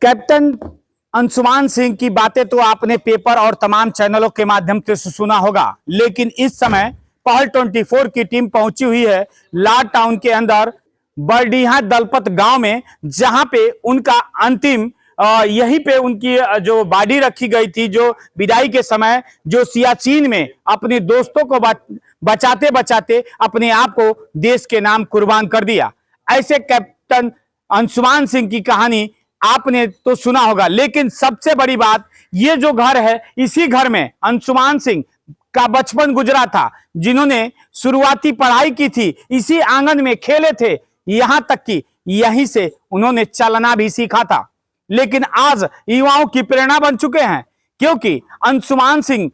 Captain Anshuman Singh की बातें तो आपने पेपर और तमाम चैनलों के माध्यम से सुना होगा, लेकिन इस समय पहल 24 की टीम पहुंची हुई है लाड टाउन के अंदर बरडीहा दलपत गांव में, जहां पे उनका अंतिम यहीं पे उनकी जो बॉडी रखी गई थी, जो विदाई के समय जो सियाचिन में अपने दोस्तों को बचाते बचाते अपने आप को देश के नाम कुर्बान कर दिया। ऐसे कैप्टन अंशुमान सिंह की कहानी आपने तो सुना होगा, लेकिन सबसे बड़ी बात, ये जो घर है, इसी घर में अंशुमान सिंह का बचपन गुजरा था, जिन्होंने शुरुआती पढ़ाई की थी, इसी आंगन में खेले थे, यहां तक कि यहीं से उन्होंने चलना भी सीखा था। लेकिन आज युवाओं की प्रेरणा बन चुके हैं, क्योंकि अंशुमान सिंह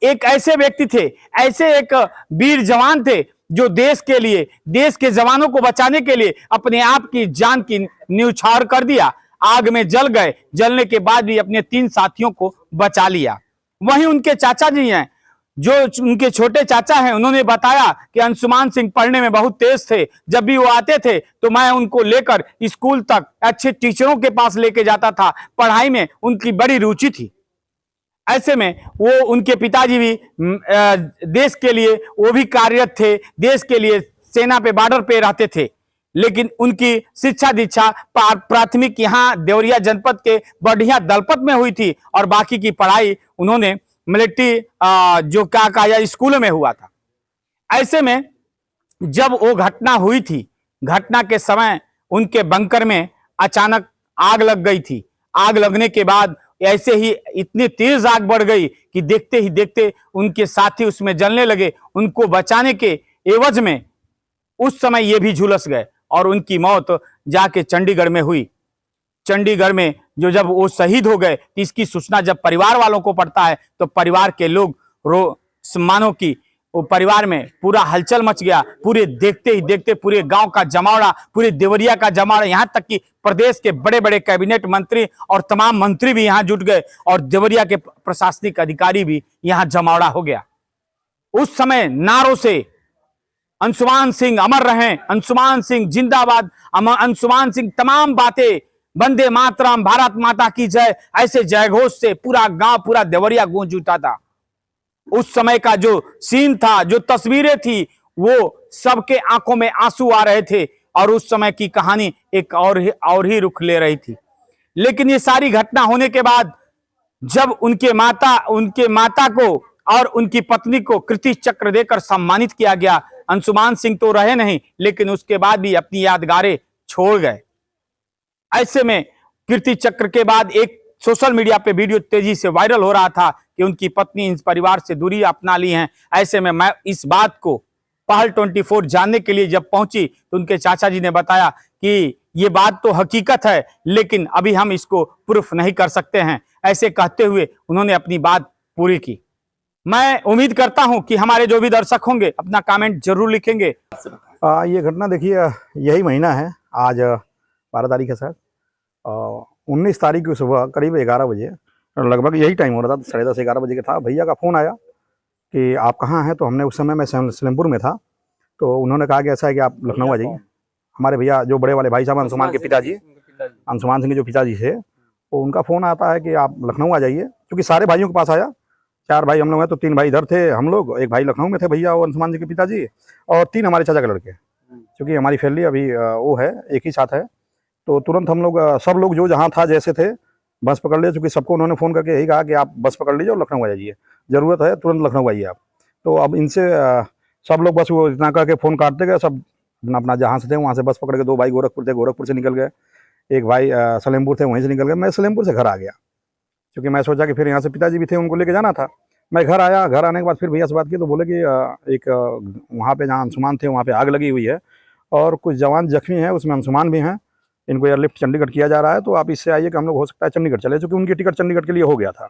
एक ऐसे व्यक्ति थे, ऐसे एक वीर जवान थे, जो देश के लिए, देश के जवानों को बचाने के लिए अपने आप की जान की न्यौछावर कर दिया। आग में जल गए, जलने के बाद भी अपने 3 साथियों को बचा लिया। वहीं उनके चाचा जी हैं, जो उनके छोटे चाचा हैं, उन्होंने बताया कि अंशुमान सिंह पढ़ने में बहुत तेज थे। जब भी वो आते थे तो मैं उनको लेकर स्कूल तक अच्छे टीचरों के पास लेके जाता था। पढ़ाई में उनकी बड़ी रुचि थी। ऐसे में वो उनके पिताजी भी देश के लिए वो भी कार्यरत थे, देश के लिए सेना पे बॉर्डर पे रहते थे। लेकिन उनकी शिक्षा दीक्षा प्राथमिक यहाँ देवरिया जनपद के बरडीहा दलपत में हुई थी, और बाकी की पढ़ाई उन्होंने मिलिट्री जो क्या कहा स्कूलों में हुआ था। ऐसे में जब वो घटना हुई थी, घटना के समय उनके बंकर में अचानक आग लग गई थी। आग लगने के बाद ऐसे ही इतनी तेज आग बढ़ गई कि देखते ही देखते उनके साथी उसमें जलने लगे। उनको बचाने के एवज में उस समय ये भी झुलस गए और उनकी मौत जाके चंडीगढ़ में हुई। चंडीगढ़ में जो जब वो शहीद हो गए, तो इसकी सूचना जब परिवार वालों को पड़ता है तो परिवार के लोग मानो की वो परिवार में पूरा हलचल मच गया। पूरे देखते ही देखते पूरे गांव का जमावड़ा, पूरे देवरिया का जमावड़ा, यहां तक कि प्रदेश के बड़े बड़े कैबिनेट मंत्री और तमाम मंत्री भी यहां जुट गए, और देवरिया के प्रशासनिक अधिकारी भी यहां जमावड़ा हो गया। उस समय नारों से अंशुमान सिंह अमर रहें, अंशुमान सिंह जिंदाबाद, अंशुमान सिंह, तमाम बातें, वंदे मातरम, भारत माता की जय, ऐसे जयघोष से पूरा गांव, पूरा देवरिया गूंज उठा था। उस समय का जो सीन था, जो तस्वीरें थी, वो सबके आंखों में आंसू आ रहे थे, और उस समय की कहानी एक और ही रुख ले रही थी। लेकिन ये सारी घटना होने के बाद जब उनके माता को और उनकी पत्नी को कीर्ति चक्र देकर सम्मानित किया गया, अंशुमान सिंह तो रहे नहीं, लेकिन उसके बाद भी अपनी यादगारें छोड़ गए। ऐसे में कीर्ति चक्र के बाद एक सोशल मीडिया पे वीडियो तेजी से वायरल हो रहा था कि उनकी पत्नी इस परिवार से दूरी अपना ली हैं। ऐसे में मैं इस बात को पहल 24 जानने के लिए जब पहुंची तो उनके चाचा जी ने बताया कि ये बात तो हकीकत है, लेकिन अभी हम इसको प्रूफ नहीं कर सकते हैं। ऐसे कहते हुए उन्होंने अपनी बात पूरी की। मैं उम्मीद करता हूं कि हमारे जो भी दर्शक होंगे अपना कमेंट जरूर लिखेंगे। ये घटना देखिए, यही महीना है, आज 12 तारीख है सर, 19 तारीख की सुबह करीब 11 बजे लगभग यही टाइम हो रहा था, 10:30 11 बजे का था। भैया का फ़ोन आया कि आप कहाँ हैं। तो हमने उस समय मैं सलेमपुर में था, तो उन्होंने कहा कि ऐसा है कि आप लखनऊ आ जाइए। हमारे भैया जो बड़े वाले भाई साहब अंशुमान के पिताजी, अंशुमान सिंह के जो पिताजी थे, तो उनका फ़ोन आता है कि आप लखनऊ आ जाइए। क्योंकि सारे भाइयों के पास आया, 4 भाई हम लोग हैं, तो 3 भाई इधर थे हम लोग, एक भाई लखनऊ में थे भैया और अंशुमान जी के पिताजी, और 3 हमारे चाचा के लड़के। क्योंकि हमारी फैमिली अभी वो है, एक ही साथ है। तो तुरंत हम लोग सब लोग जो जहाँ था जैसे थे बस पकड़ लिए। चूँकि सबको उन्होंने फ़ोन करके यही कहा कि आप बस पकड़ लीजिए और लखनऊ आ जाइए, ज़रूरत है तुरंत लखनऊ आइए आप। तो अब इनसे सब लोग बस वो इतना करके फ़ोन काटते गए, सब अपना अपना जहाँ से थे वहाँ से बस पकड़ के 2 भाई गोरखपुर थे, गोरखपुर से निकल गए, एक भाई सलेमपुर थे, वहीं से निकल गए। मैं सलेमपुर से घर आ गया, क्योंकि मैं सोचा कि फिर यहाँ से पिताजी भी थे, उनको लेके जाना था। मैं घर आया, घर आने के बाद फिर भैया से बात की तो बोले कि एक वहाँ पे जहाँ अंशुमान थे वहाँ पे आग लगी हुई है और कुछ जवान जख्मी हैं, उसमें अंशुमान भी हैं, इनको एयरलिफ्ट चंडीगढ़ किया जा रहा है, तो आप इससे आइए कि हम लोग हो सकता है चंडीगढ़ चले, चूँकि उनकी टिकट चंडीगढ़ के लिए हो गया था।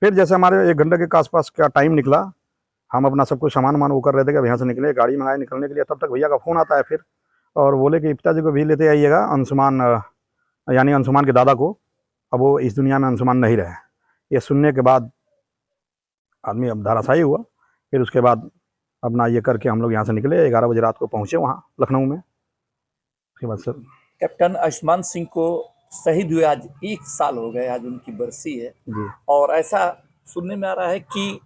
फिर जैसे हमारे 1 घंटे के आसपास का टाइम निकला, हम अपना सब कुछ सामान वो कर रहे थे कि अब यहाँ से निकले, गाड़ी मंगाए निकलने के लिए, तब तक भैया का फ़ोन आता है फिर, और बोले कि पिताजी को भी लेते आइएगा, अंशुमान यानी अंशुमान के दादा को, अब वो इस दुनिया में अंशुमान नहीं रहे। ये सुनने के बाद आदमी अब धराशायी हुआ। फिर उसके बाद अपना ये करके हम लोग यहाँ से निकले, 11 बजे रात को पहुँचे वहाँ लखनऊ में। उसके बाद सर कैप्टन अंशुमान सिंह को शहीद हुए आज 1 साल हो गए, आज उनकी बरसी है। जी। और ऐसा सुनने में आ रहा है कि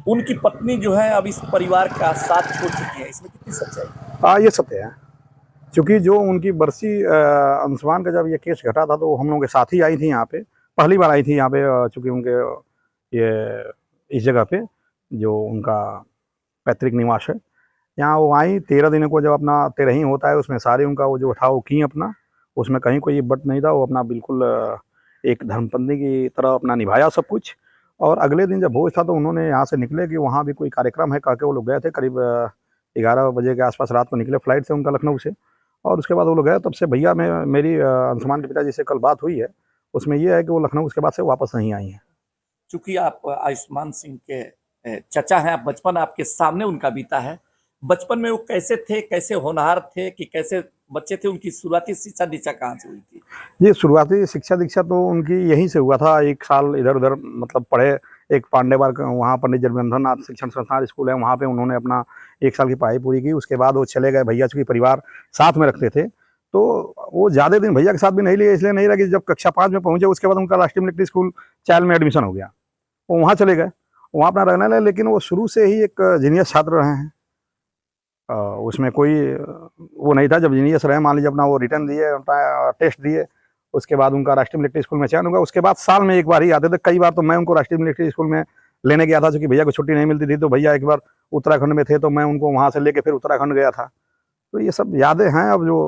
उनकी पत्नी जो है अब इस परिवार का साथ छोड़ चुकी है, इसमें कितनी सच्चाई है? हाँ, ये सत्य है। क्योंकि जो उनकी बरसी अंशुमान का जब ये केस घटा था तो हम लोगों के साथ ही आई थी यहाँ पे, पहली बार आई थी यहाँ पे, चूँकि उनके ये इस जगह पे जो उनका पैतृक निवास है, यहाँ वो आई 13 दिनों को जब अपना तेरही होता है उसमें सारे उनका वो जो था वो की अपना, उसमें कहीं कोई बट नहीं था, वो अपना बिल्कुल एक धर्मपत्नी की तरह अपना निभाया सब कुछ। और अगले दिन जब भोज था तो उन्होंने यहाँ से निकले कि वहाँ भी कोई कार्यक्रम है कह के वो लोग गए थे, करीब 11 बजे के आसपास रात को निकले फ्लाइट से उनका लखनऊ से। और उसके बाद वो लोग गए, तब से भैया में मेरी अंशुमान के पिताजी से कल बात हुई है, उसमें ये है कि वो लखनऊ उसके बाद से वापस नहीं आई हैं। चूंकि आप आयुष्मान सिंह के चचा हैं, आप बचपन आपके सामने उनका बीता है, बचपन में वो कैसे थे, कैसे होनहार थे कि कैसे बच्चे थे, उनकी शुरुआती शिक्षा दीक्षा कहाँ से हुई थी? ये शुरुआती शिक्षा दीक्षा तो उनकी यहीं से हुआ था, 1 साल इधर उधर मतलब पढ़े, एक पांडेवार वहाँ पंडित जगबंधन नाथ शिक्षण संस्थान स्कूल है, वहाँ पे उन्होंने अपना 1 साल की पढ़ाई पूरी की। उसके बाद वो चले गए, भैया चूँकि परिवार साथ में रखते थे तो वो ज़्यादा दिन भैया के साथ भी नहीं लिए, इसलिए नहीं रहा कि जब कक्षा 5 में पहुँचे उसके बाद उनका राष्ट्रीय मिलिट्री स्कूल चाइल्ड में एडमिशन हो गया, वो वहाँ चले गए, वहाँ अपना रहने लगे। लेकिन वो शुरू से ही एक जीनियस छात्र रहे हैं, उसमें कोई वो नहीं था। जब जीनियस रहे, मान लीजिए अपना वो रिटर्न दिए, अपना टेस्ट दिए, उसके बाद उनका राष्ट्रीय मिलिट्री स्कूल में चयन होगा। उसके बाद साल में एक बार ही आते थे, कई बार तो मैं उनको राष्ट्रीय मिलिट्री स्कूल में लेने गया था, क्योंकि भैया को छुट्टी नहीं मिलती थी। तो भैया एक बार उत्तराखंड में थे तो मैं उनको वहाँ से लेके फिर उत्तराखंड गया था। तो ये सब यादें हैं अब जो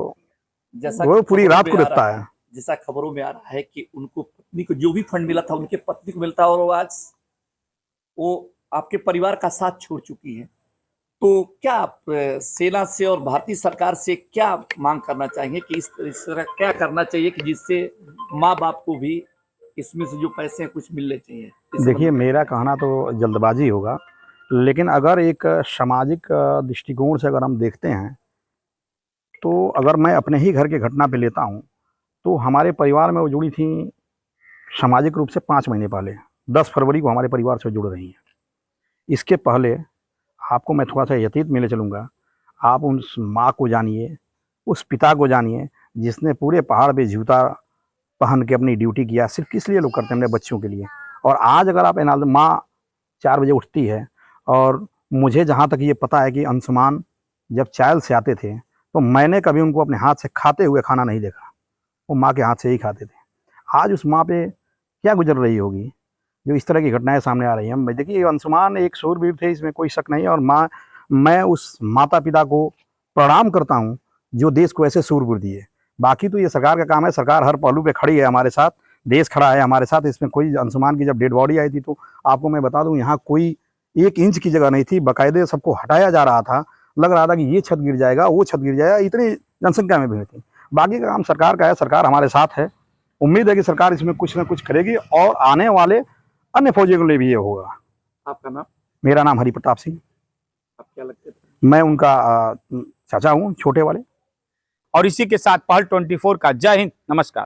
जैसा वो कि पूरी खबरों रात में को आ दिखता रहा है। जैसा खबरों में आ रहा है कि उनको पत्नी को जो भी फंड मिला था उनके पत्नी को मिलता, और वो आज वो आपके परिवार का साथ छोड़ चुकी है। तो क्या आप सेना से और भारतीय सरकार से क्या मांग करना चाहेंगे कि इस तरह क्या करना चाहिए कि जिससे माँ बाप को भी इसमें से जो पैसे हैं कुछ मिलने चाहिए? देखिए, मेरा कहना तो जल्दबाजी होगा, लेकिन अगर एक सामाजिक दृष्टिकोण से अगर हम देखते हैं, तो अगर मैं अपने ही घर के घटना पे लेता हूँ, तो हमारे परिवार में वो जुड़ी थी सामाजिक रूप से 5 महीने पहले, 10 फरवरी को हमारे परिवार से जुड़ रही हैं। इसके पहले आपको मैं थोड़ा सा यतीत में ले चलूँगा। आप उस माँ को जानिए, उस पिता को जानिए, जिसने पूरे पहाड़ पे जूता पहन के अपनी ड्यूटी किया। सिर्फ किस लिए लोग करते हैं? अपने बच्चों के लिए। और आज अगर आप माँ 4 बजे उठती है, और मुझे जहाँ तक ये पता है कि अंशुमान जब चाइल्ड से आते थे तो मैंने कभी उनको अपने हाथ से खाते हुए खाना नहीं देखा, वो माँ के हाथ से ही खाते थे। आज उस माँ पे क्या गुजर रही होगी जो इस तरह की घटनाएं सामने आ रही हैं। देखिए, अंशुमान एक शूरवीर थे, इसमें कोई शक नहीं है। और मैं उस माता पिता को प्रणाम करता हूँ जो देश को ऐसे शूरवीर दिए। बाकी तो ये सरकार का काम है, सरकार हर पहलू पे खड़ी है हमारे साथ, देश खड़ा है हमारे साथ। इसमें कोई, अंशुमान की जब डेड बॉडी आई थी तो आपको मैं बता दूं, यहाँ कोई 1 इंच की जगह नहीं थी, बाकायदे सबको हटाया जा रहा था। लग रहा था कि ये छत गिर जाएगा, वो छत गिर जाएगा, इतनी जनसंख्या में भीड़ थी। बाकी का काम सरकार का है, सरकार हमारे साथ है। उम्मीद है कि सरकार इसमें कुछ ना कुछ करेगी, और आने वाले अन्य फौजियों के लिए भी ये होगा। आपका नाम? मेरा नाम हरिप्रताप सिंह। आप क्या लगते थे? मैं उनका चाचा हूँ, छोटे वाले। और इसी के साथ पहल 24 का जय हिंद, नमस्कार।